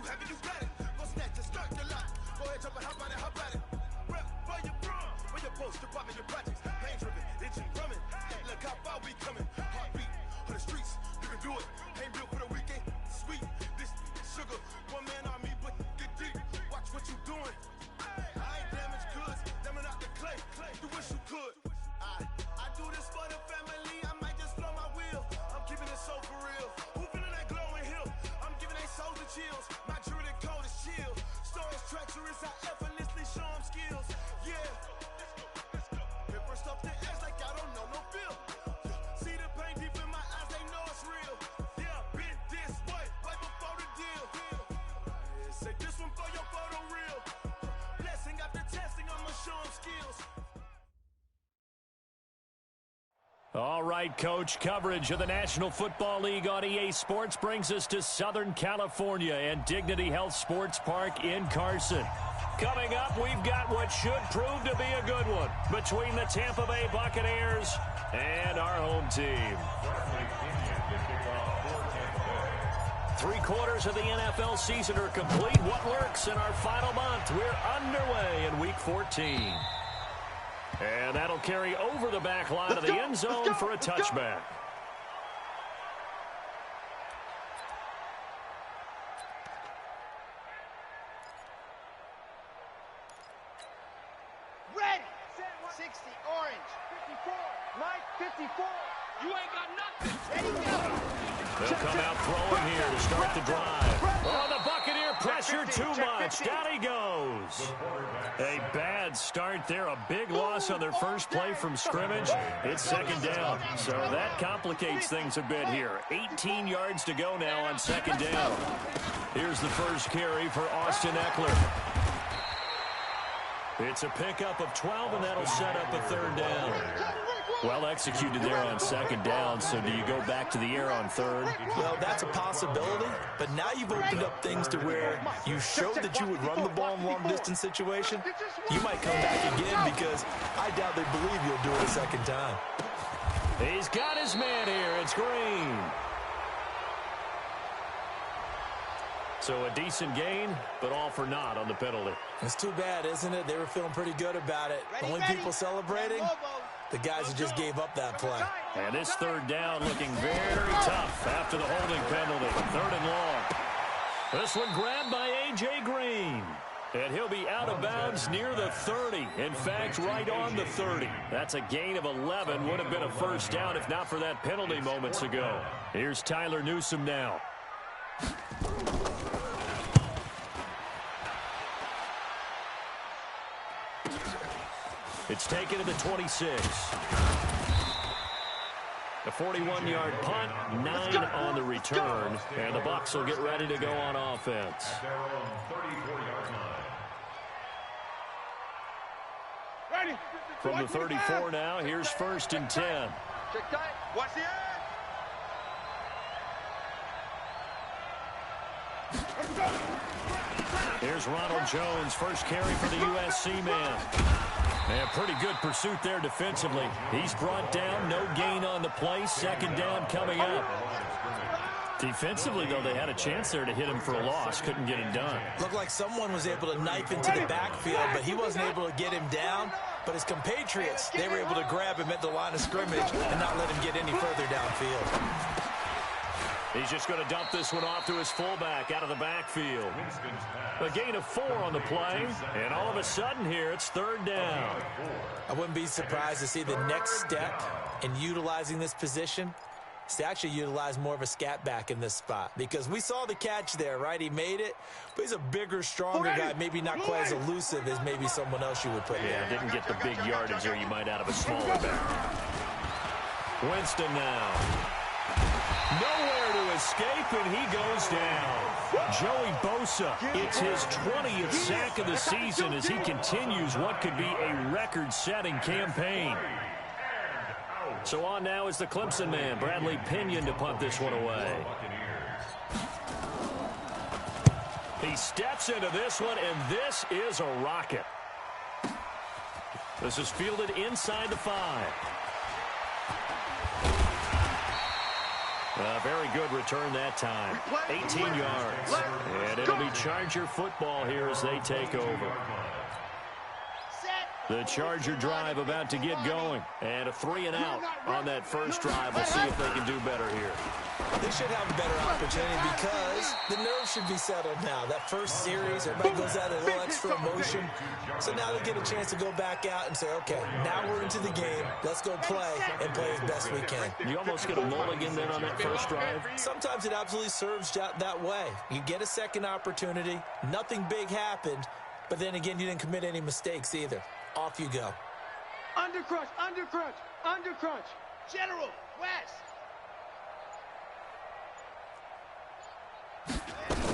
you have it, you got it. Go snatch it, start your lot. Go ahead, jump it, hop on it, hop at it. Rep where you from, where you post, department, your projects. Pain driven, itching, drumming. Hey, look how far we coming. Heartbeat on the streets, you can do it. Ain't built for the weekend, sweet. This sugar, one man army, but get deep. Watch what you doing. I ain't damaged goods, them are not the clay. You wish you could. I do this for the family. I might just blow my wheel. I'm keeping it so for real. Who feeling that glowing hill? I'm giving they souls the chills. My jewelry code is chill. Stories treacherous, I effortlessly show them skills. Yeah. Paper stuff the edge like I don't know no feel. See the pain deep in my eyes, they know it's real. Yeah, been this way, right before the deal. Yeah, say this one for your photo real. Blessing after testing, I'ma show them skills. All right, Coach, coverage of the National Football League on EA Sports brings us to Southern California and Dignity Health Sports Park in Carson. Coming up, we've got what should prove to be a good one between the Tampa Bay Buccaneers and our home team. 3/4 of the NFL season are complete. What lurks in our final month? We're underway in Week 14. And that'll carry over the back line of the end zone for a touchback. Red, 60, orange, 54, Mike, 54. You ain't got nothing. Ready, go. They'll come out throwing here to start the drive. Oh, the Buccaneer pressure too much. Down he goes. A bad start there. A big loss on their first play from scrimmage. It's second down. So that complicates things a bit here. 18 yards to go now on second down. Here's the first carry for Austin Eckler. It's a pickup of 12, and that'll set up a third down. Well executed there on second down, so do you go back to the air on third? Well, that's a possibility, but now you've opened up things to where you showed that you would run the ball in long-distance situation. You might come back again because I doubt they believe you'll do it a second time. He's got his man here. It's Green. So a decent gain, but all for naught on the penalty. It's too bad, isn't it? They were feeling pretty good about it. Only people celebrating, the guys who just gave up that play. And this third down looking very tough after the holding penalty. Third and long. This one grabbed by A.J. Green. And he'll be out of bounds near the 30. In fact, right on the 30. That's a gain of 11. Would have been a first down if not for that penalty moments ago. Here's Tyler Newsome now. It's taken to the 26. A 41-yard punt, 9 on the return, and the Bucs will get ready to go on offense. From the 34 now, here's 1st and 10. Check tight. Watch the end. Here's Ronald Jones, first carry for the USC man. And pretty good pursuit there defensively. He's brought down, no gain on the play, second down coming up. Defensively, though, they had a chance there to hit him for a loss. Couldn't get it done. Looked like someone was able to knife into the backfield, but he wasn't able to get him down. But his compatriots, they were able to grab him at the line of scrimmage and not let him get any further downfield. He's just going to dump this one off to his fullback out of the backfield. A gain of 4 on the play, and all of a sudden here, it's third down. I wouldn't be surprised to see the next step in utilizing this position is to actually utilize more of a scat back in this spot. Because we saw the catch there, right? He made it, but he's a bigger, stronger guy, maybe not quite as elusive as maybe someone else you would put in. Yeah, didn't get the big yardage there you might out of a smaller back. Winston now. Nowhere to escape, and he goes down. Joey Bosa, it's his 20th sack of the season as he continues what could be a record-setting campaign. So on now is the Clemson man, Bradley Pinion, to punt this one away. He steps into this one, and this is a rocket. This is fielded inside the 5. A very good return that time. 18 yards. And it'll be Charger football here as they take over. The Charger drive about to get going. And a 3-and-out on that first drive. We'll see if they can do better here. They should have a better opportunity because the nerves should be settled now. That first series, everybody goes out a little extra emotion. So now they get a chance to go back out and say, okay, now we're into the game. Let's go play and play as best we can. You almost get a mulligan then on that first drive. Sometimes it absolutely serves that way. You get a second opportunity. Nothing big happened. But then again, you didn't commit any mistakes either. Off you go. Under crunch, under crunch, under crunch. General, West.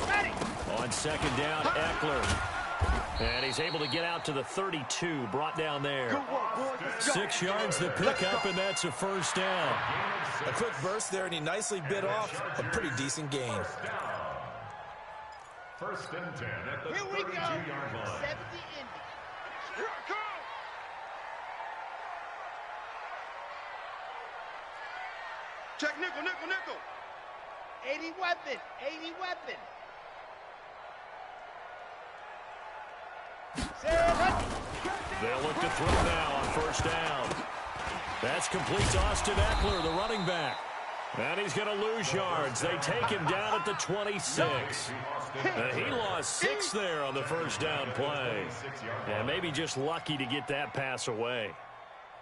Ready. On second down, Eckler. And he's able to get out to the 32, brought down there. 6 yards the pickup, and that's a first down. A quick burst there, and he nicely bit off a pretty decent gain. First and 10 at the 32-yard line. 70 Indy. Here I come. Check nickel, nickel, nickel. 80 weapon, 80 weapon. They'll look to throw now on first down. That's complete to Austin Eckler, the running back. And he's going to lose yards. They take him down at the 26. And he lost 6 there on the first down play. And maybe just lucky to get that pass away.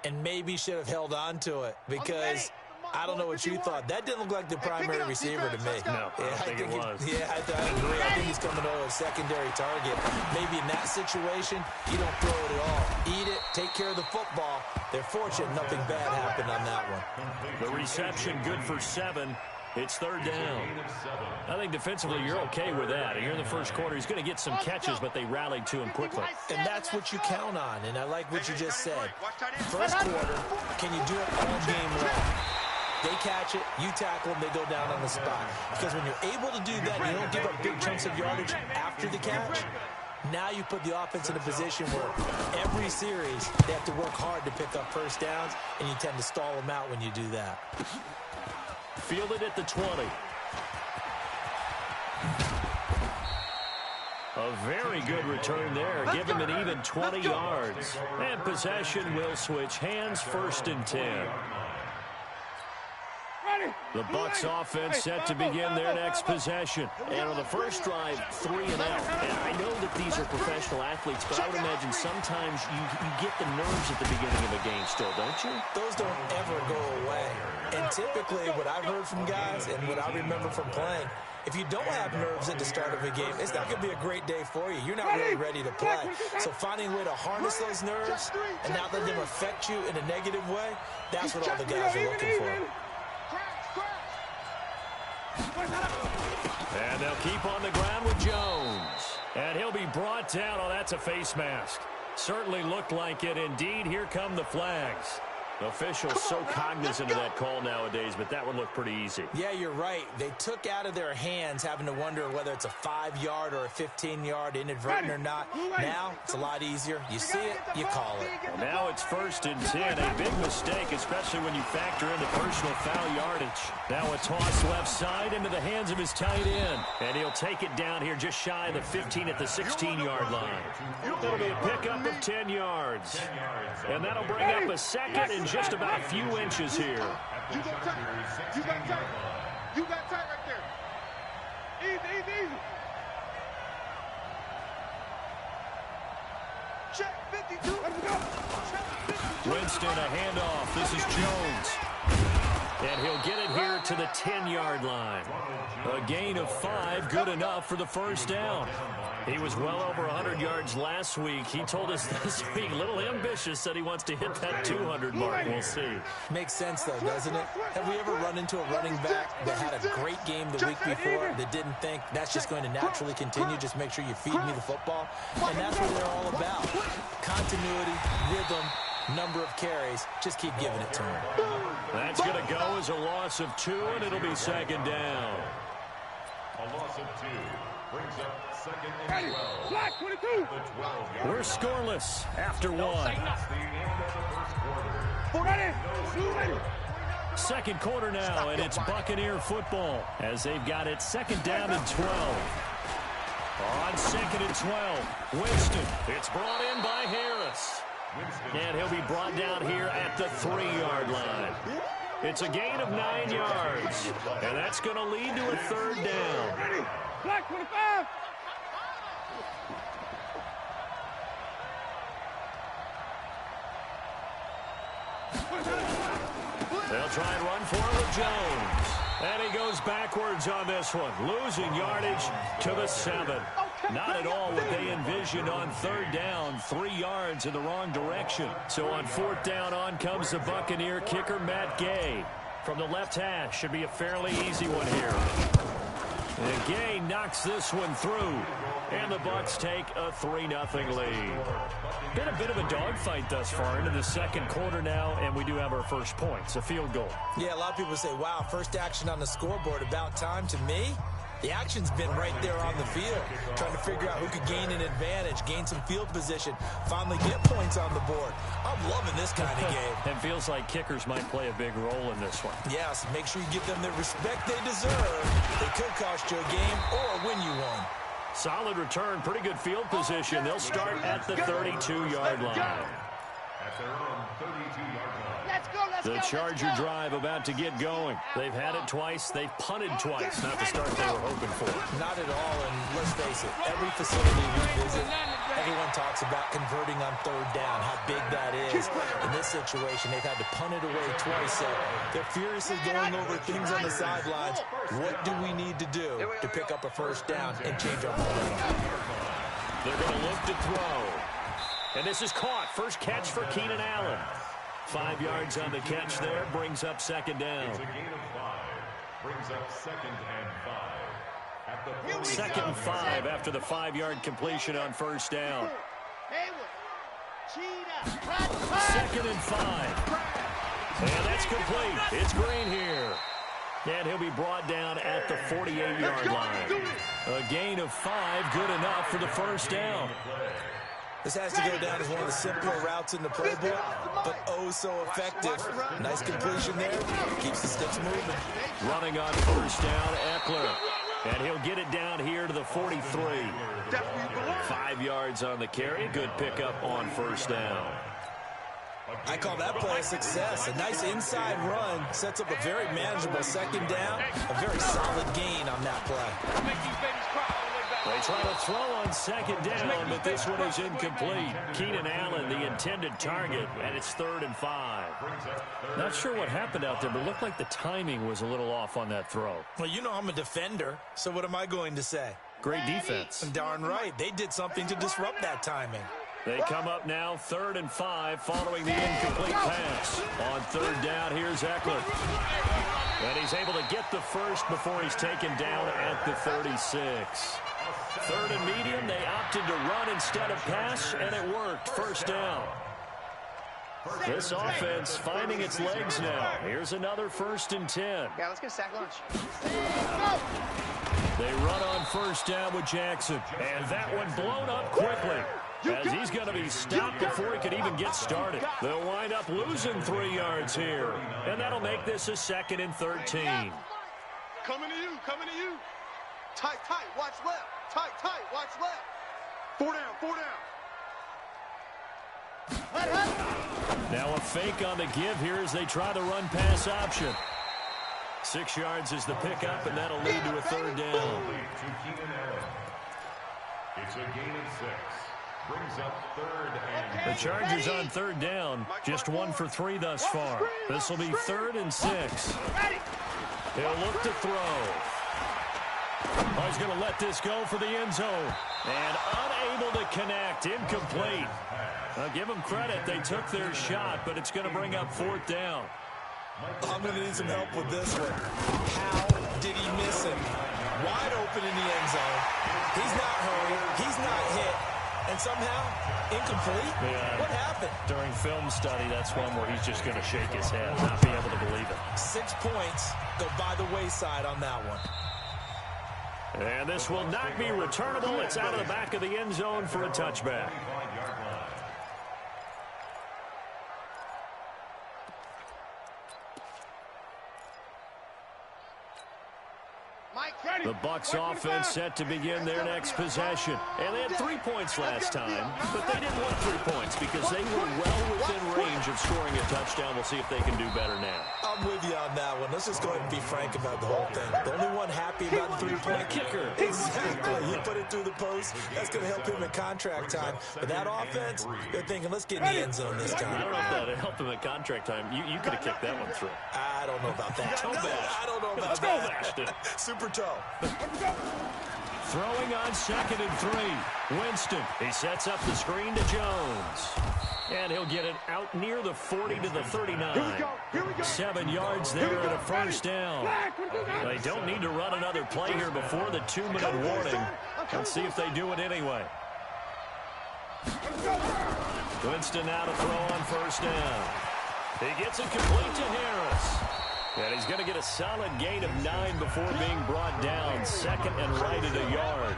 And maybe should have held on to it because I don't know what you thought. That didn't look like the primary receiver to me. No, I think it was. Yeah, I agree. I think he's coming over a secondary target. Maybe in that situation, you don't throw it at all. Eat it, take care of the football. They're fortunate nothing bad happened on that one. The reception good for 7. It's third down. I think defensively you're okay with that. Here in the first quarter, he's going to get some catches, but they rallied to him quickly. And that's what you count on, and I like what you just said. First quarter, can you do it all game long? They catch it, you tackle them, they go down on the spot. Because when you're able to do that, you don't give up big chunks of yardage after the catch. Now you put the offense in a position where every series they have to work hard to pick up first downs, and you tend to stall them out when you do that. Fielded at the 20. A very good return there. Give him an even 20 yards. And possession will switch hands, first and 10. The Bucs offense set to begin their next possession. And on the first drive, 3-and-out. And I know that these are professional athletes, but I would imagine sometimes you get the nerves at the beginning of a game still, don't you? Those don't ever go away. And typically what I've heard from guys and what I remember from playing, if you don't have nerves at the start of a game, it's not going to be a great day for you. You're not really ready to play. So finding a way to harness those nerves and not let them affect you in a negative way, that's what all the guys are looking for. And they'll keep on the ground with Jones. And he'll be brought down. Oh, that's a face mask. Certainly looked like it. Indeed, here come the flags. Officials so cognizant of that call nowadays, but that would look pretty easy. Yeah, you're right. They took out of their hands having to wonder whether it's a 5-yard or a 15-yard inadvertent or not. Now, it's a lot easier. You see it, you call it. Well, now it's first and 10. A big mistake, especially when you factor in the personal foul yardage. Now a toss left side into the hands of his tight end. And he'll take it down here just shy of the 15 at the 16-yard line. It'll be a pickup of 10 yards. And that'll bring up a second and just about a few inches here. You got tight. You got tight. You got tight right there. Easy, easy, easy. Check 52. Let's go. Check 52. Winston, a handoff. This is Jones. And he'll get it here to the 10-yard line. A gain of 5, good enough for the first down. He was well over 100 yards last week. He told us this week, a little ambitious, said he wants to hit that 200 mark. We'll see. Makes sense, though, doesn't it? Have we ever run into a running back that had a great game the week before that didn't think that's just going to naturally continue? Just make sure you feed me the football. And that's what they're all about. Continuity, rhythm, number of carries. Just keep giving it to him. That's going to go as a loss of 2, and it'll be second down. A loss of 2 brings up second and 12. Black 22. We're scoreless after 1. That's the end of the first quarter. Ready. Ready. Second quarter now, and it's Buccaneer football as they've got it second down and 12. On second and 12, Winston. It's brought in by Harris. And he'll be brought down here at the 3-yard line. It's a gain of 9 yards, and that's going to lead to a third down. Black 25. They'll try and run for it with Jones. And he goes backwards on this one, losing yardage to the 7. Not at all what they envisioned on third down, 3 yards in the wrong direction. So on fourth down, on comes the Buccaneer kicker, Matt Gay. From the left hash, should be a fairly easy one here. And Gay knocks this one through. And the Bucs take a 3-0 lead. Been a bit of a dogfight thus far into the second quarter now, and we do have our first points, a field goal. Yeah, a lot of people say, wow, first action on the scoreboard, about time. To me, the action's been right there on the field, trying to figure out who could gain an advantage, gain some field position, finally get points on the board. I'm loving this kind of game. And feels like kickers might play a big role in this one. Yes, make sure you give them the respect they deserve. They could cost you a game or win you one. Solid return, pretty good field position. They'll start at the 32-yard line. At their own 32-yard line. The Charger drive about to get going. They've had it twice. They've punted twice. Not the start they were hoping for. Not at all, and let's face it, every facility we visit, everyone talks about converting on third down, how big that is. In this situation, they've had to punt it away twice, so they're furiously going over things on the sidelines. What do we need to do to pick up a first down and change our momentum? They're going to look to throw. And this is caught. First catch for Keenan Allen. 5 yards on the catch there, brings up second down. It's a gain of 5. Brings up second and 5. At the Second and 5 after the 5-yard completion on first down. Second and 5. And that's complete. It's Green here. And he'll be brought down at the 48-yard line. A gain of 5, good enough for the first down. This has to go down as one of the simpler routes in the playbook, but oh so effective. Nice completion there. Keeps the sticks moving. Running on first down, Eckler. And he'll get it down here to the 43. 5 yards on the carry. Good pickup on first down. I call that play a success. A nice inside run sets up a very manageable second down. A very solid gain on that play. They try to throw on second down, but this one is incomplete. Keenan Allen, the intended target, and it's 3rd and 5. Not sure what happened out there, but it looked like the timing was a little off on that throw. Well, you know I'm a defender, so what am I going to say? Great defense. Darn right. They did something to disrupt that timing. They come up now 3rd and 5 following the incomplete pass. On third down, here's Eckler. And he's able to get the first before he's taken down at the 36. 3rd and medium, they opted to run instead of pass, and it worked. First down. This offense finding its legs now. Here's another 1st and 10. Yeah, let's get a sack lunch. They run on first down with Jackson. And that one blown up quickly, as he's going to be stopped before he could even get started. They'll wind up losing 3 yards here. And that'll make this a 2nd and 13. Coming to you, coming to you. Tight, tight, watch left. Tight, tight, watch left. 4 down, 4 down. Now a fake on the give here as they try the run-pass option. 6 yards is the pickup, and that'll lead to a 3rd down. It's a gain of 6. Brings up 3rd and The Chargers on 3rd down, just 1 for 3 thus far. This will be 3rd and 6. He'll look to throw. Oh, he's going to let this go for the end zone. And unable to connect. Incomplete. I'll give them credit. They took their shot, but it's going to bring up 4th down. I'm going to need some help with this one. How did he miss him? Wide open in the end zone. He's not hurried. He's not hit. And somehow, incomplete? Yeah. What happened? During film study, that's one where he's just going to shake his head, not be able to believe it. 6 points go by the wayside on that one. And this will not be returnable. It's out of the back of the end zone for a touchback. the Bucs offense set to begin their next possession. And they had 3 points last time, but they didn't want 3 points because they were well within range of scoring a touchdown. We'll see if they can do better now. I'm with you on that one. Let's just go ahead and be frank about the whole thing. The only one happy about the three-point kicker. Exactly. He put it through the post. That's going to help him in contract time. But that offense, they're thinking, let's get in the end zone this time. I don't know if that helped him at contract time. You could have kicked that one through. I don't know about that. I don't know about that. Super toe. Throwing on 2nd and 3. Winston. He sets up the screen to Jones. And he'll get it out near the 40 to the 39. 7 yards there and a first down. They don't need to run another play here before the 2-minute warning. Let's see if they do it anyway. Winston now to throw on first down. He gets it complete to Harris. And he's going to get a solid gain of 9 before being brought down. 2nd and right at a yard.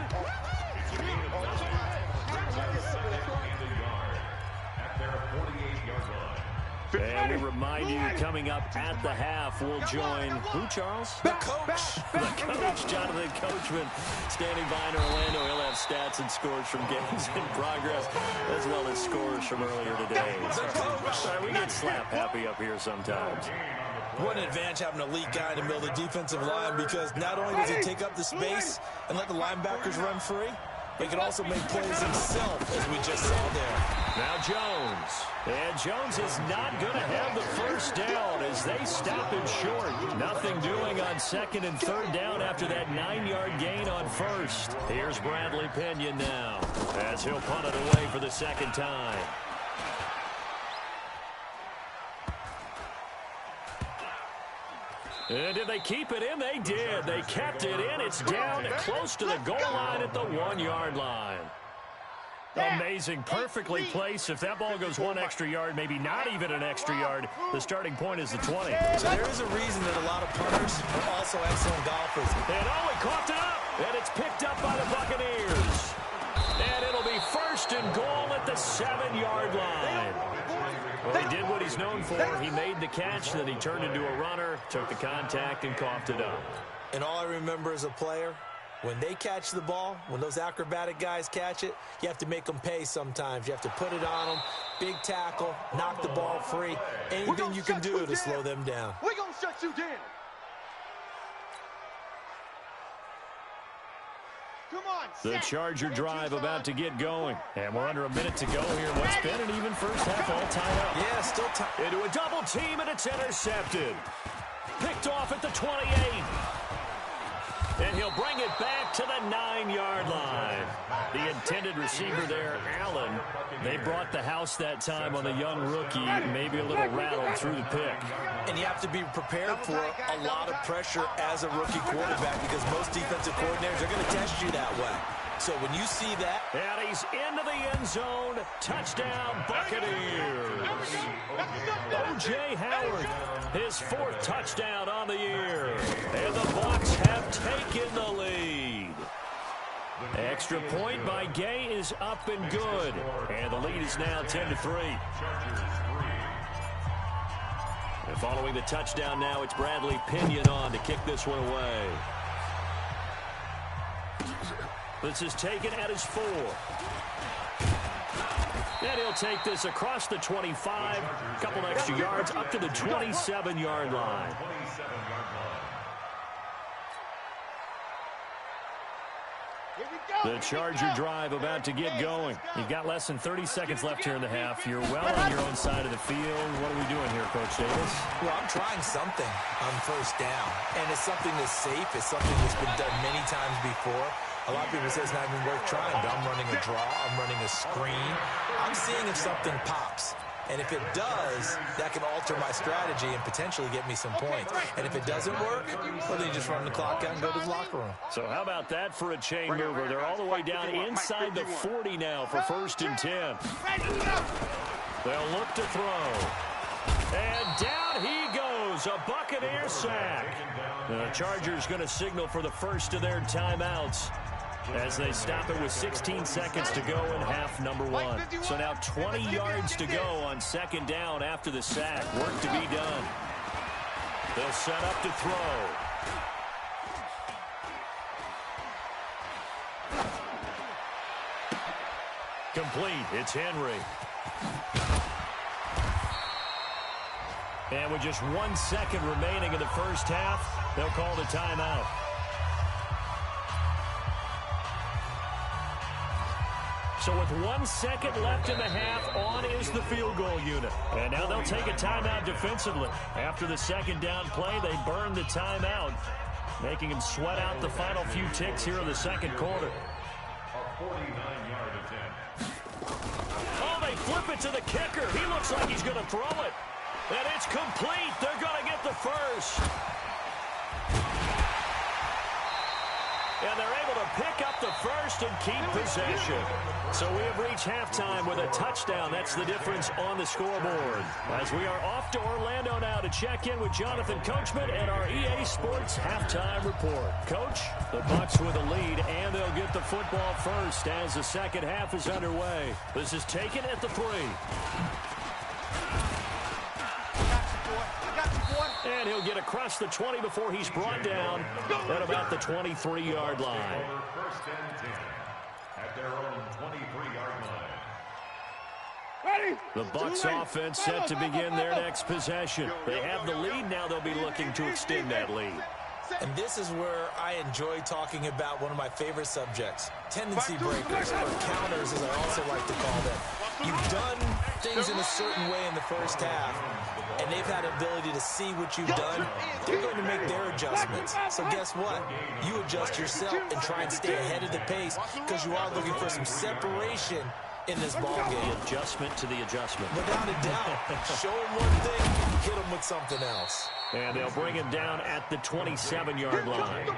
And we remind you, coming up at the half, we'll join who, Charles? The coach. The coach, Jonathan Coachman, standing by in Orlando. He'll have stats and scores from games in progress, as well as scores from earlier today. We get slap happy up here sometimes. What an advantage having an elite guy in the middle of the defensive line, because not only does he take up the space and let the linebackers run free, but he can also make plays himself, as we just saw there. Now Jones. And Jones is not going to have the first down as they stop him short. Nothing doing on 2nd and 3rd down after that 9-yard gain on first. Here's Bradley Pinion now as he'll punt it away for the 2nd time. And did they keep it in? They did. They kept it in. It's down close to the goal line at the 1-yard line. Amazing. Perfectly placed. If that ball goes 1 extra yard, maybe not even an extra yard, the starting point is the 20. So there is a reason that a lot of punters are also excellent golfers. And he coughed it up. And it's picked up by the Buccaneers. And it'll be 1st and goal at the 7-yard line. Well, he did what he's known for. He made the catch, then he turned into a runner, took the contact, and coughed it up. And all I remember as a player, when they catch the ball, when those acrobatic guys catch it, you have to make them pay sometimes. You have to put it on them, big tackle, knock the ball free. Anything you can do to slow them down. We're going to shut you down. Come on, the Charger drive about to get going. And we're under a minute to go here. What's been an even first half all tied up. Yeah, still tied. Into a double team, and it's intercepted. Picked off at the 28. And he'll bring it back to the 9-yard line. The intended receiver there, Allen. They brought the house that time on the young rookie. Maybe a little rattled through the pick. And you have to be prepared for a lot of pressure as a rookie quarterback, because most defensive coordinators are going to test you that way. So when you see that. And he's into the end zone. Touchdown, Buccaneers. O.J. Howard, his 4th touchdown on the year. And the Bucs have taken the lead. Extra point by Gay is up and good. And the lead is now 10-3. And following the touchdown now, it's Bradley Pinion on to kick this one away. This is taken at his 4. And he'll take this across the 25, a couple extra yards, up to the 27-yard line. The Charger drive about to get going. You've got less than 30 seconds left here in the half. You're well on your own side of the field. What are we doing here, Coach Davis? Well, I'm trying something on first down. And it's something that's safe. It's something that's been done many times before. A lot of people say it's not even worth trying, but I'm running a draw. I'm running a screen. I'm seeing if something pops. And if it does, that can alter my strategy and potentially get me some points. And if it doesn't work, well, then you just run the clock out and go to the locker room. So how about that for a chain mover? They're all the way down inside the 40 now for 1st and 10. They'll look to throw. And down he goes. A Buccaneer sack. The Chargers going to signal for the first of their timeouts as they stop it with 16 seconds to go in half number 1. So now 20 yards to go on 2nd down after the sack. Work to be done. They'll set up to throw. complete. It's Henry. And with just 1 second remaining in the first half, they'll call the timeout. So with 1 second left in the half, on is the field goal unit. And now they'll take a timeout defensively. After the second down play, they burn the timeout, making them sweat out the final few ticks here in the second quarter. A 49-yard attempt. Oh, they flip it to the kicker. He looks like he's going to throw it. And it's complete. They're going to get the first. And they're able to pick up the first and keep possession. So we have reached halftime with a touchdown. That's the difference on the scoreboard. As we are off to Orlando now to check in with Jonathan Coachman and our EA Sports halftime report. Coach, the Bucs with a lead, and they'll get the football first as the second half is underway. This is taken at the 3. And he'll get across the 20 before he's brought down at about the 23-yard line. First and 10 at their own 23-yard line. The Bucs offense set to begin their next possession. They have the lead. Now they'll be looking to extend that lead. And this is where I enjoy talking about one of my favorite subjects, tendency breakers, or counters as I also like to call them. You've done things in a certain way in the first half, and they've had the ability to see what you've done. They're going to make their adjustments. So guess what? You adjust yourself and try and stay ahead of the pace because you are looking for some separation in this ball game. The adjustment to the adjustment. Without a doubt. Show them one thing, hit them with something else. And they'll bring him down at the 27-yard line.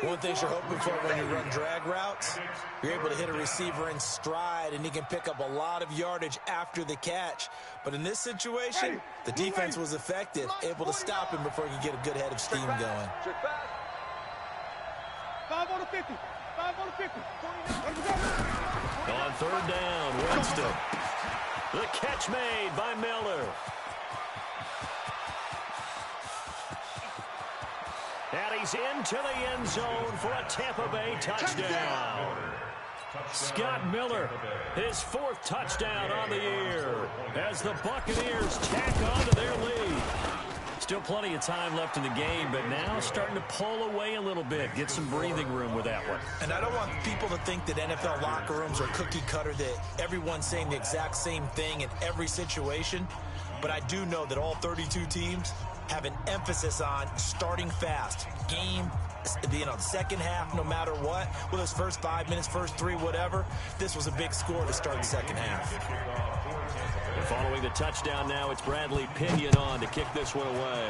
One thing you're hoping for when you run drag routes, you're able to hit a receiver in stride, and he can pick up a lot of yardage after the catch. But in this situation, the defense was effective, able to stop him before he could get a good head of steam going. 5 on the 50. 5 on the 50. On third down, Winston. The catch made by Miller. And he's into the end zone for a Tampa Bay touchdown. Scott Miller, his 4th touchdown on the year as the Buccaneers tack on to their lead. Still plenty of time left in the game, but now starting to pull away a little bit, get some breathing room with that one. And I don't want people to think that NFL locker rooms are cookie cutter, that everyone's saying the exact same thing in every situation. But I do know that all 32 teams have an emphasis on starting fast. Game, second half, no matter what. Well, those first 5 minutes, first 3, whatever. This was a big score to start the second half. And following the touchdown now, it's Bradley Pinion on to kick this one away.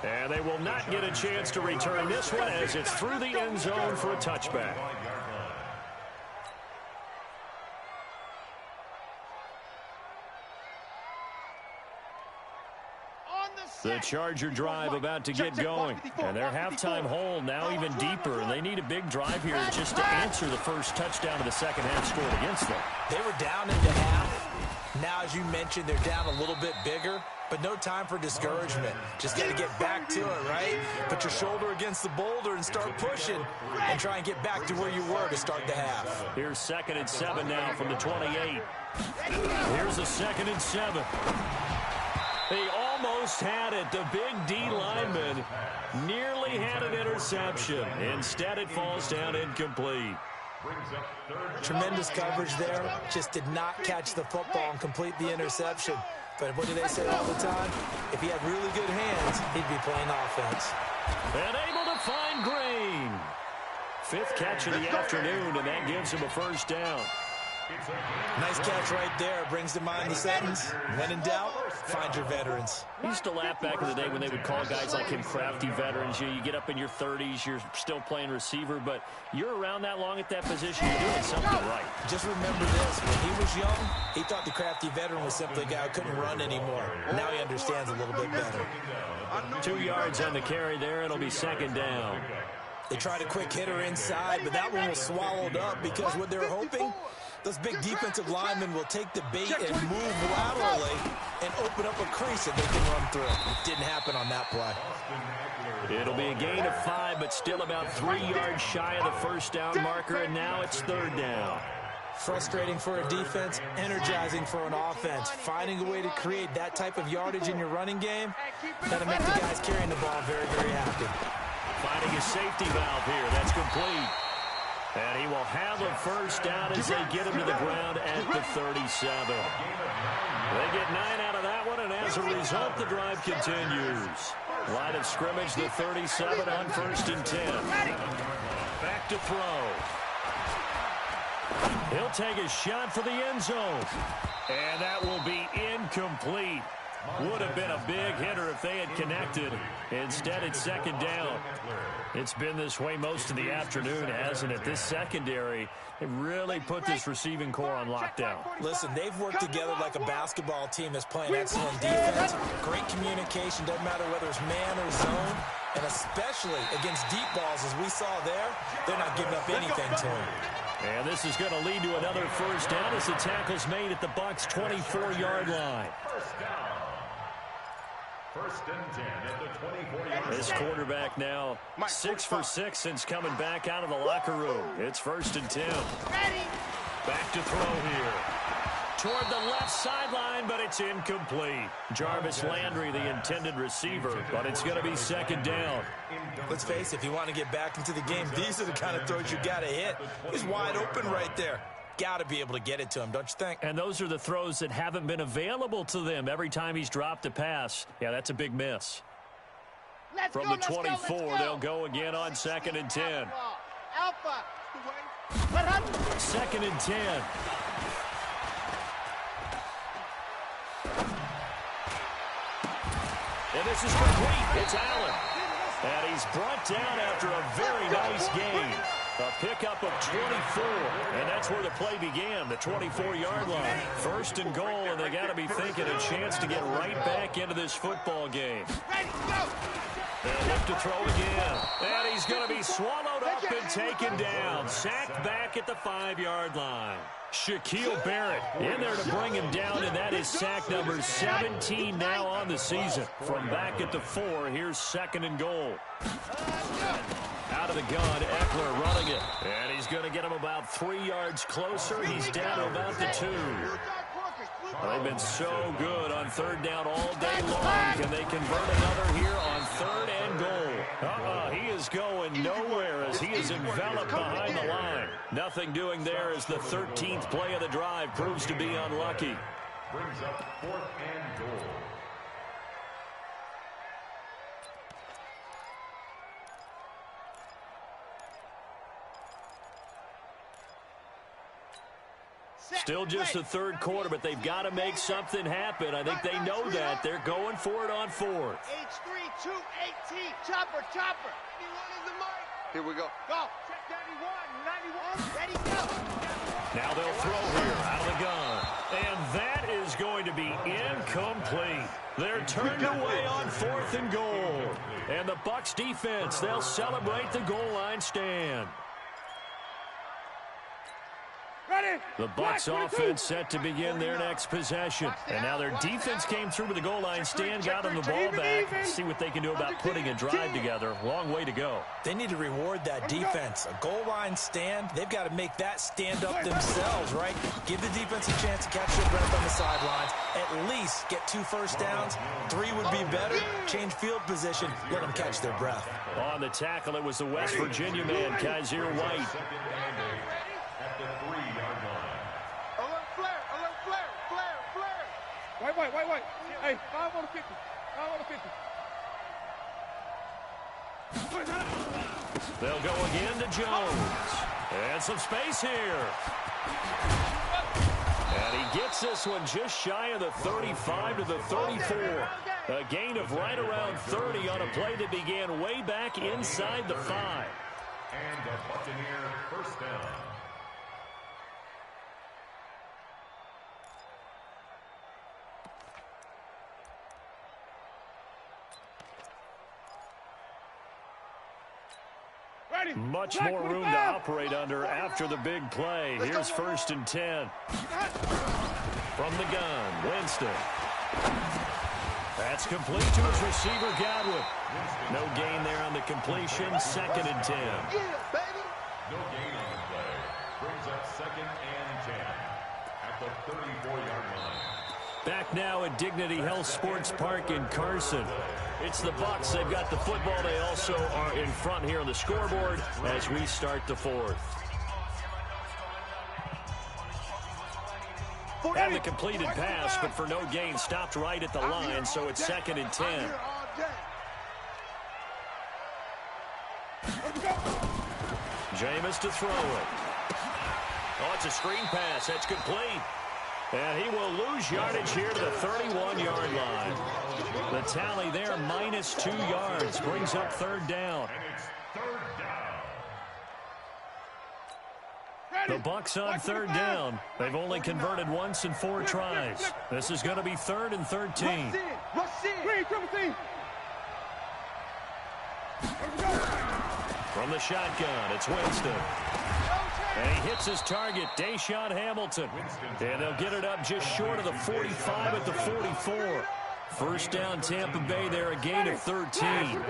And they will not get a chance to return this one as it's through the end zone for a touchback. The Charger drive about to get going. And their halftime hole now even deeper. And they need a big drive here just to answer the first touchdown of the second half scored against them. They were down into half. Now, as you mentioned, they're down a little bit bigger. But no time for discouragement. Just got to get back to it, right? Put your shoulder against the boulder and start pushing. And try and get back to where you were to start the half. Here's 2nd and 7 now from the 28. Here's a 2nd and 7. They almost had it. The big D lineman nearly had an interception. Instead, it falls down incomplete. Tremendous coverage there. Just did not catch the football and complete the interception. But what do they say all the time? If he had really good hands, he'd be playing offense. And able to find Green. 5th catch of the afternoon, and that gives him a first down. Nice catch right there. Brings to mind the sentence, when in doubt, find your veterans. I used to laugh back in the day when they would call guys like him crafty veterans. You get up in your 30s, you're still playing receiver, but you're around that long at that position, you're doing something right. Just remember this. When he was young, he thought the crafty veteran was simply a guy who couldn't run anymore. Now he understands a little bit better. 2 yards on the carry there. It'll be 2nd down. They tried a quick hitter inside, but that one was swallowed up because what they were hoping Those big defensive linemen will take the bait and move laterally and open up a crease that they can run through. It didn't happen on that play. It'll be a gain of 5, but still about 3 yards shy of the first down marker, and now it's third down. Frustrating for a defense, energizing for an offense. Finding a way to create that type of yardage in your running game, that'll make the guys carrying the ball very, very happy. Finding a safety valve here. That's complete. And he will have a first down as they get him to the ground at the 37. They get 9 out of that one, and as a result, the drive continues. Line of scrimmage, the 37 on 1st and 10. Back to throw. He'll take a shot for the end zone. And that will be incomplete. Would have been a big hitter if they had connected. Instead, it's second down. It's been this way most of the afternoon, hasn't it? This secondary, it really put this receiving core on lockdown. Listen, they've worked together like a basketball team that's playing excellent defense. Great communication, doesn't matter whether it's man or zone. And especially against deep balls, as we saw there, they're not giving up anything to him. And this is going to lead to another first down as the tackle's made at the Bucs' 24-yard line. First and 10 at the 24-yard line. This quarterback now 6 for 6 since coming back out of the locker room. It's 1st and 10. Back to throw here. Toward the left sideline, but it's incomplete. Jarvis Landry, the intended receiver, but it's going to be second down. Let's face it, if you want to get back into the game, these are the kind of throws you got to hit. He's wide open right there. Got to be able to get it to him, don't you think? And those are the throws that haven't been available to them every time he's dropped a pass. Yeah, that's a big miss. From the 24, they'll go again on 2nd and 10. Alpha. 2nd and 10. And this is complete. It's Allen. And he's brought down after a very nice gain. A pickup of 24, and that's where the play began, the 24-yard line. 1st and goal, and they got to be thinking a chance to get right back into this football game. And look to throw again. And he's going to be swallowed up and taken down. Sacked back at the 5-yard line. Shaquille Barrett in there to bring him down, and that is sack number 17 now on the season. From back at the 4, here's 2nd and goal. Out of the gun, Eckler running it. And he's going to get him about 3 yards closer. He's down to about the 2. They've been so good on 3rd down all day long. Can they convert another here on 3rd and goal? He is going nowhere as he is enveloped behind the line. Nothing doing there as the 13th play of the drive proves to be unlucky. Brings up 4th and goal. Still just the 3rd quarter, but they've got to make something happen. I think they know that. They're going for it on 4th. H3218. Chopper. 91 is the mark. Here we go. Go. Check 91. Ready, go. Now they'll throw here out of the gun. And that is going to be incomplete. They're turned away on 4th and goal. And the Bucs defense, they'll celebrate the goal line stand. The Bucs offense set to begin their next possession. And now their defense came through with the goal line stand, got them the ball back. See what they can do about putting a drive together. Long way to go. They need to reward that defense. A goal line stand, they've got to make that stand up themselves, right? Give the defense a chance to catch their breath on the sidelines. At least get 2 first downs. 3 would be better. Change field position. Let them catch their breath. On the tackle, it was the West Virginia man, Kaiser White. At the 3-yard line. Alert flare. Wait. Hey, 5 on the 50. 5 on the 50. They'll go again to Jones. And some space here. And he gets this one just shy of the 35 to the 34. A gain of right around 30 on a play that began way back inside the 5. And a Buccaneer first down. Much more room to operate under after the big play. Here's 1st and 10. From the gun, Winston. That's complete to his receiver, Godwin. No gain there on the completion. 2nd and 10. No gain on the play. Brings up 2nd and 10 at the 34-yard line. Back now at Dignity Health Sports Park in Carson. It's the Bucs. They've got the football. They also are in front here on the scoreboard as we start the 4th. And the completed pass, but for no gain, stopped right at the line, so it's 2nd and 10. Jameis to throw it. Oh, it's a screen pass. That's complete. And he will lose yardage here to the 31-yard line. The tally there, -2 yards, brings up 3rd down. And it's 3rd down. The Bucs on 3rd down. They've only converted once in 4 tries. This is going to be 3rd and 13. From the shotgun, it's Winston. And he hits his target, Deshaun Hamilton. And they'll get it up just short of the 45 at the 44. 1st down, Tampa Bay there, a gain of 13.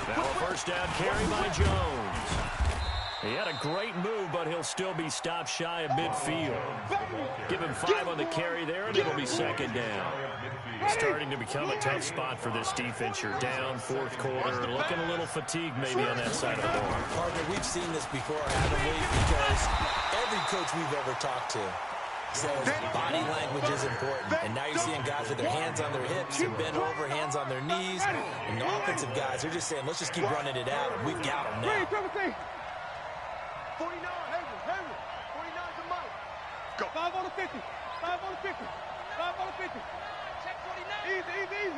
Now a 1st down carry by Jones. He had a great move, but he'll still be stopped shy of midfield. Give him 5 on the carry there, and it'll be 2nd down. Starting to become a tough spot for this defense. You're down 4th quarter, looking a little fatigued maybe on that side of the ball. Partner, we've seen this before, haven't we? Because every coach we've ever talked to says body language is important. And now you're seeing guys with their hands on their hips and bent over, hands on their knees. And the offensive guys are just saying, let's just keep running it at them. We've got them now. 49, Hayward. 49's the mic. Go. 5 on the 50. 5 on the 50. 5 on the 50. Check 49. Easy.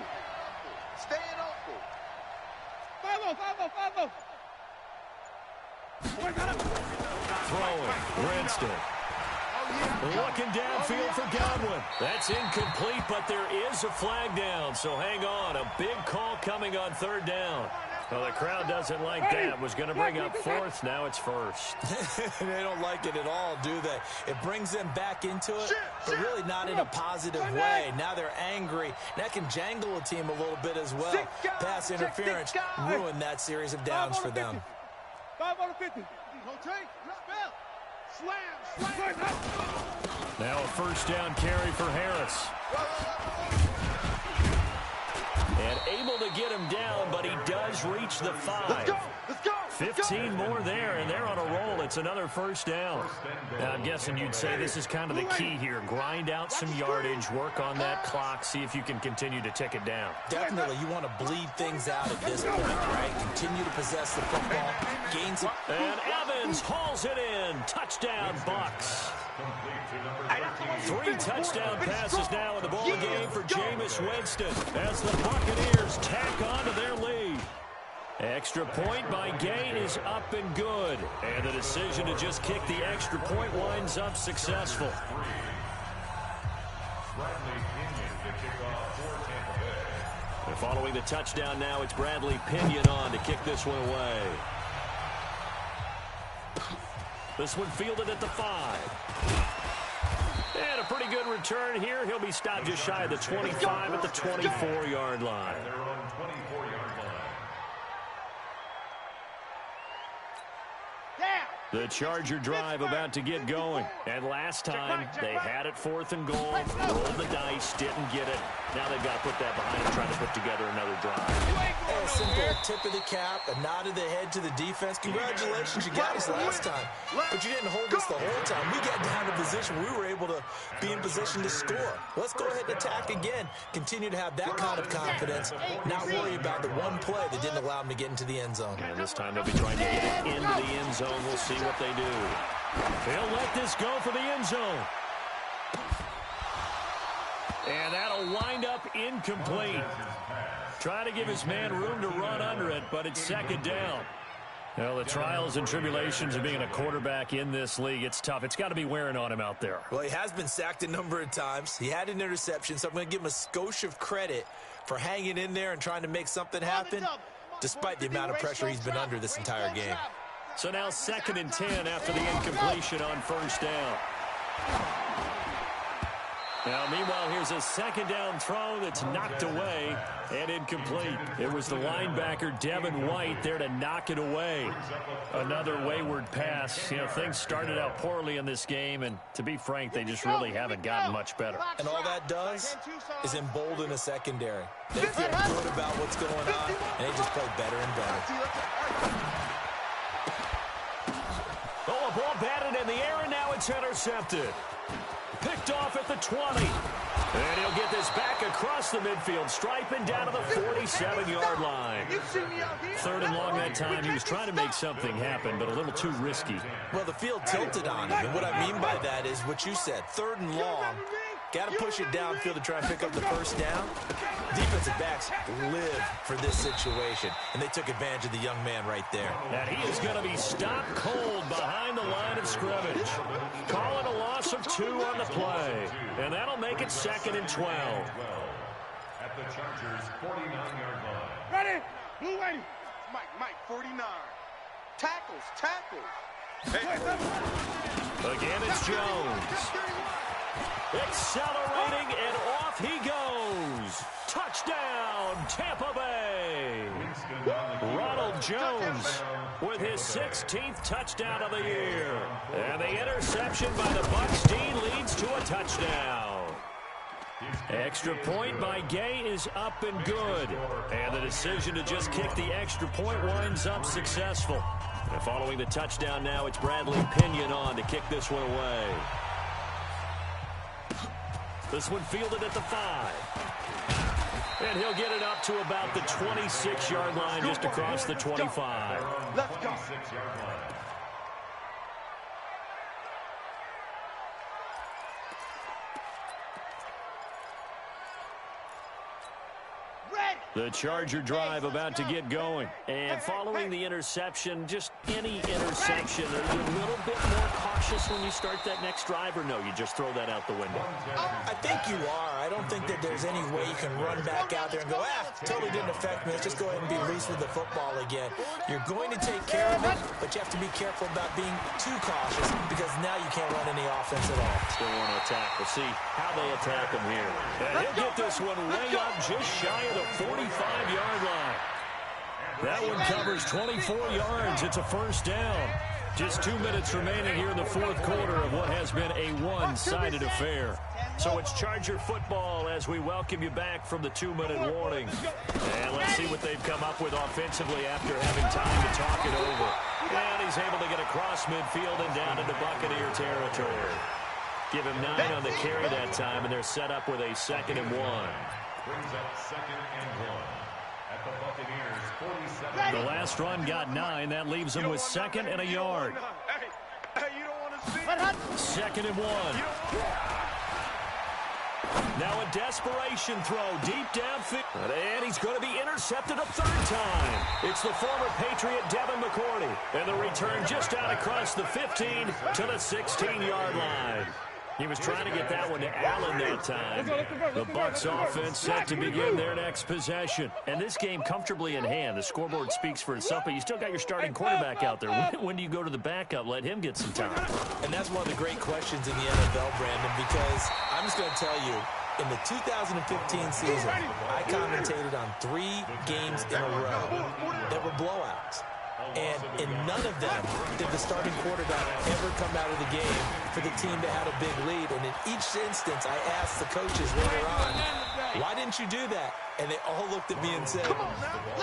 Stay in awful. 5-0. Throwing, Winston. Looking downfield for Godwin. That's incomplete, but there is a flag down, so hang on. A big call coming on 3rd down. Well, the crowd doesn't like that. Was going to bring up 4th. Now it's 1st. They don't like it at all, do they? It brings them back into it, but really not in a positive way. Now they're angry. That can jangle a team a little bit as well. Pass interference ruined that series of downs for them. 5 on the 50. Slam. Now a 1st down carry for Harris. And able to get him down, but he does reach the 5. Let's go. 15 more there, and they're on a roll. It's another 1st down. Now, I'm guessing you'd say this is kind of the key here. Grind out some yardage, work on that clock, see if you can continue to tick it down. Definitely, you want to bleed things out at this point, right? Continue to possess the football, gain some... And Evans hauls it in. Touchdown, Bucs. 3 touchdown passes now in the ball game for Jameis Winston as the Buccaneers tack on to their lead. Extra point by Gain is up and good. And the decision to just kick the extra point winds up successful. And following the touchdown now, it's Bradley Pinion on to kick this one away. This one fielded at the 5. And a pretty good return here. He'll be stopped just shy of the 25 at the 24-yard line. They're on 24-yard line. The Charger drive about to get going. And last time, they had it 4th and goal, rolled the dice, didn't get it. Now they've got to put that behind them, trying to put together another drive. A simple tip of the cap, a nod of the head to the defense. Congratulations, you got us last time. But you didn't hold us the whole time. We got down to position. We were able to be in position to score. Let's go ahead and attack again. Continue to have that kind of confidence. Not worry about the one play that didn't allow them to get into the end zone. And this time they'll be trying to get it into the end zone. We'll see what they do. They'll let this go for the end zone. And that'll wind up incomplete. Trying to give his man room to run under it, but it's 2nd down. Well, the trials and tribulations of being a quarterback in this league, it's tough. It's got to be wearing on him out there. Well, he has been sacked a number of times. He had an interception, so I'm going to give him a skosh of credit for hanging in there and trying to make something happen, despite the amount of pressure he's been under this entire game. So now 2nd and 10 after the incompletion on first down. Now, meanwhile, here's a 2nd down throw that's knocked away and incomplete. It was the linebacker, Devin White, there to knock it away. Another wayward pass. You know, things started out poorly in this game, and to be frank, they just really haven't gotten much better. And all that does is embolden a secondary. They feel good about what's going on, and they just play better and better. Oh, a ball batted in the air, and now it's intercepted. Picked off at the 20. And he'll get this back across the midfield stripe and down to the 47-yard line. 3rd and long that time. He was trying to make something happen, but a little too risky. Well, the field tilted on him, and what I mean by that is what you said. 3rd and long. Got to push it downfield to try and pick up the first down. Defensive backs live for this situation, and they took advantage of the young man right there. And he is going to be stopped cold behind the line of scrimmage. Calling a loss of 2 on the play, and that'll make it 2nd and 12. At the Chargers' 49-yard line. Ready? Blue waiting. Mike, 49. Tackles. Again, it's Jones. Accelerating, and off he goes. Touchdown, Tampa Bay. Ronald Jones with his 16th touchdown of the year. And the interception by the Bucs D leads to a touchdown. Extra point by Gay is up and good. And the decision to just kick the extra point winds up successful. And following the touchdown now, it's Bradley Pinion on to kick this one away. This one fielded at the 5. And he'll get it up to about the 26-yard line, just across the 25. Let's go. 26-yard line. The Charger drive about to get going. And following the interception, just any interception, are you a little bit more cautious when you start that next drive, or no, you just throw that out the window? I think you are. I don't think that there's any way you can run back out there and go, totally didn't affect me. Let's just go ahead and be loose with the football again. You're going to take care of it, but you have to be careful about being too cautious because now you can't run any offense at all. Still want to attack. We'll see how they attack him here. And he'll get this one way up just shy of the 45-yard line. That one covers 24 yards. It's a first down. Just 2 minutes remaining here in the 4th quarter of what has been a one-sided affair. So it's Charger football as we welcome you back from the 2-minute warning. And let's see what they've come up with offensively after having time to talk it over. And he's able to get across midfield and down into Buccaneer territory. Give him 9 on the carry that time, and they're set up with a 2nd and 1. Brings up 2nd and 1 at the Buccaneers' 47. The last run got 9. That leaves them with 2nd and a yard. Hey, you don't want to see. 2nd and 1. Now a desperation throw deep downfield. And he's going to be intercepted a 3rd time. It's the former Patriot Devin McCourty. And the return just out across the 15 to the 16-yard line. He was trying to get that one to Allen that time. The Bucs offense set to begin their next possession. And this game comfortably in hand. The scoreboard speaks for itself, but you still got your starting quarterback out there. When do you go to the backup? Let him get some time. And that's one of the great questions in the NFL, Brandon, because I'm just going to tell you, in the 2015 season, I commentated on 3 games in a row that were blowouts. And in none of them did the starting quarterback ever come out of the game for the team that had a big lead. And in each instance, I asked the coaches later on, why didn't you do that? And they all looked at me and said,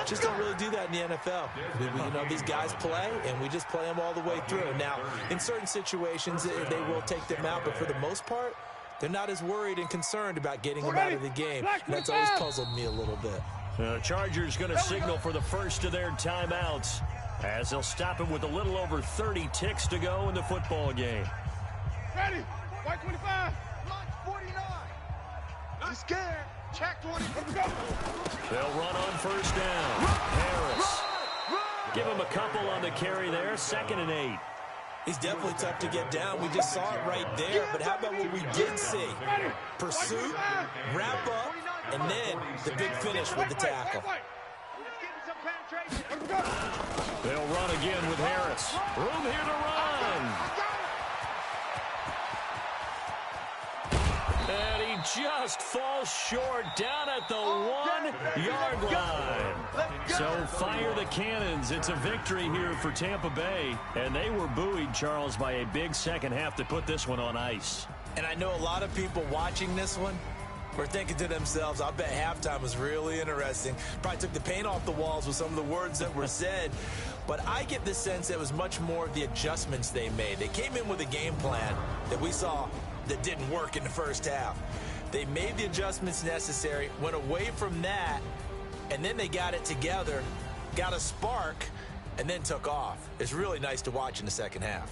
just don't really do that in the NFL. You know, these guys play, and we just play them all the way through. Now, in certain situations, they will take them out, but for the most part, they're not as worried and concerned about getting them out of the game. And that's always puzzled me a little bit. The Chargers going to signal for the first of their timeouts, as they'll stop him with a little over 30 ticks to go in the football game. Ready? White 25. Launch 49. Not scared. Check 20. Let's go. They'll run on first down. Harris Give him a couple on the carry there, 2nd and 8. He's definitely tough to get down. We just saw it right there. But how about what we did see? Pursuit, wrap up, and then the big finish with the tackle. They'll run again with Harris. Room here to run. And he just falls short down at the 1-yard line. So fire the cannons. It's a victory here for Tampa Bay. And they were buoyed, Charles, by a big second half to put this one on ice. And I know a lot of people watching this one were thinking to themselves, I bet halftime was really interesting. Probably took the paint off the walls with some of the words that were said. But I get the sense it was much more of the adjustments they made. They came in with a game plan that we saw that didn't work in the first half. They made the adjustments necessary, went away from that, and then they got it together, got a spark, and then took off. It's really nice to watch in the second half.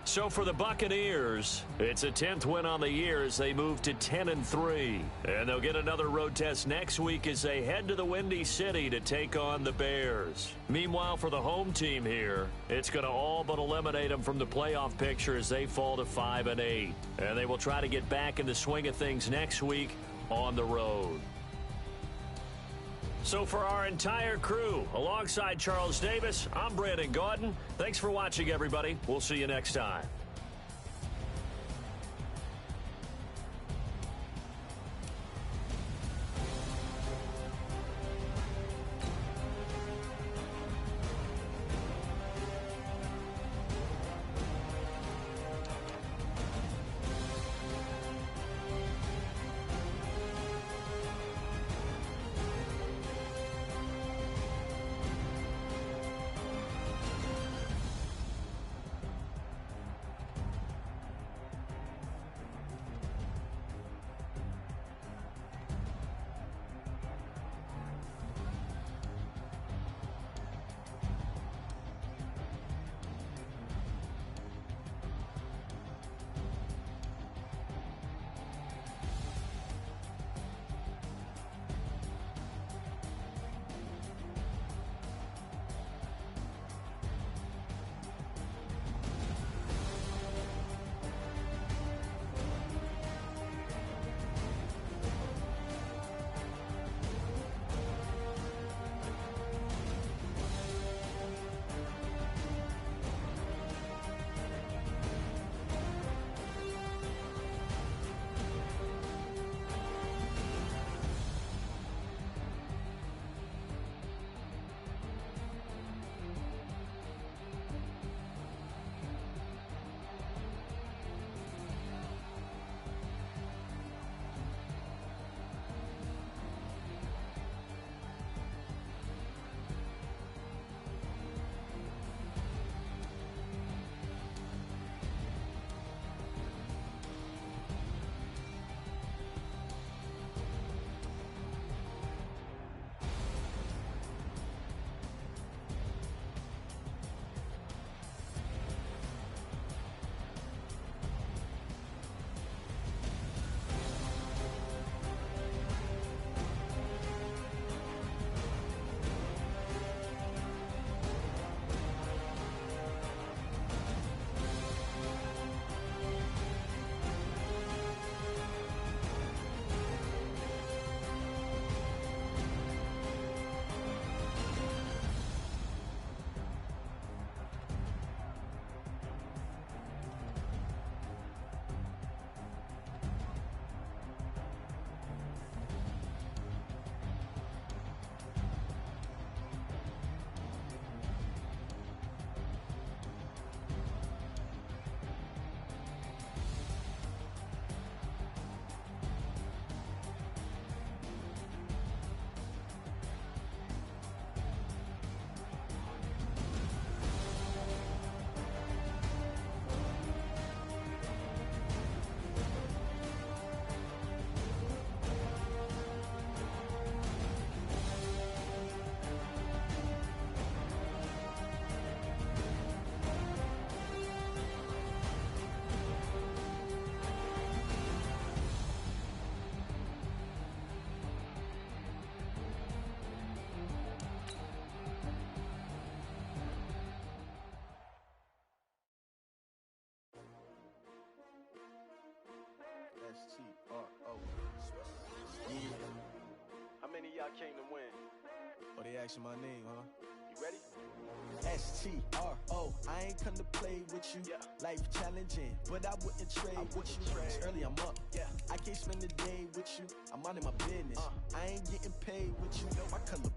So for the Buccaneers, it's a 10th win on the year as they move to 10-3. And they'll get another road test next week as they head to the Windy City to take on the Bears. Meanwhile, for the home team here, it's going to all but eliminate them from the playoff picture as they fall to 5-8. And they will try to get back in the swing of things next week on the road. So for our entire crew, alongside Charles Davis, I'm Brandon Gaudin. Thanks for watching, everybody. We'll see you next time. S-T-R-O. Yeah. How many of y'all came to win? Oh, they asking my name, huh? You ready? S-T-R-O. I ain't come to play with you. Yeah. Life challenging, but I wouldn't trade with you. It's early, I'm up. Yeah. I can't spend the day with you. I'm out of my business. I ain't getting paid with you. My color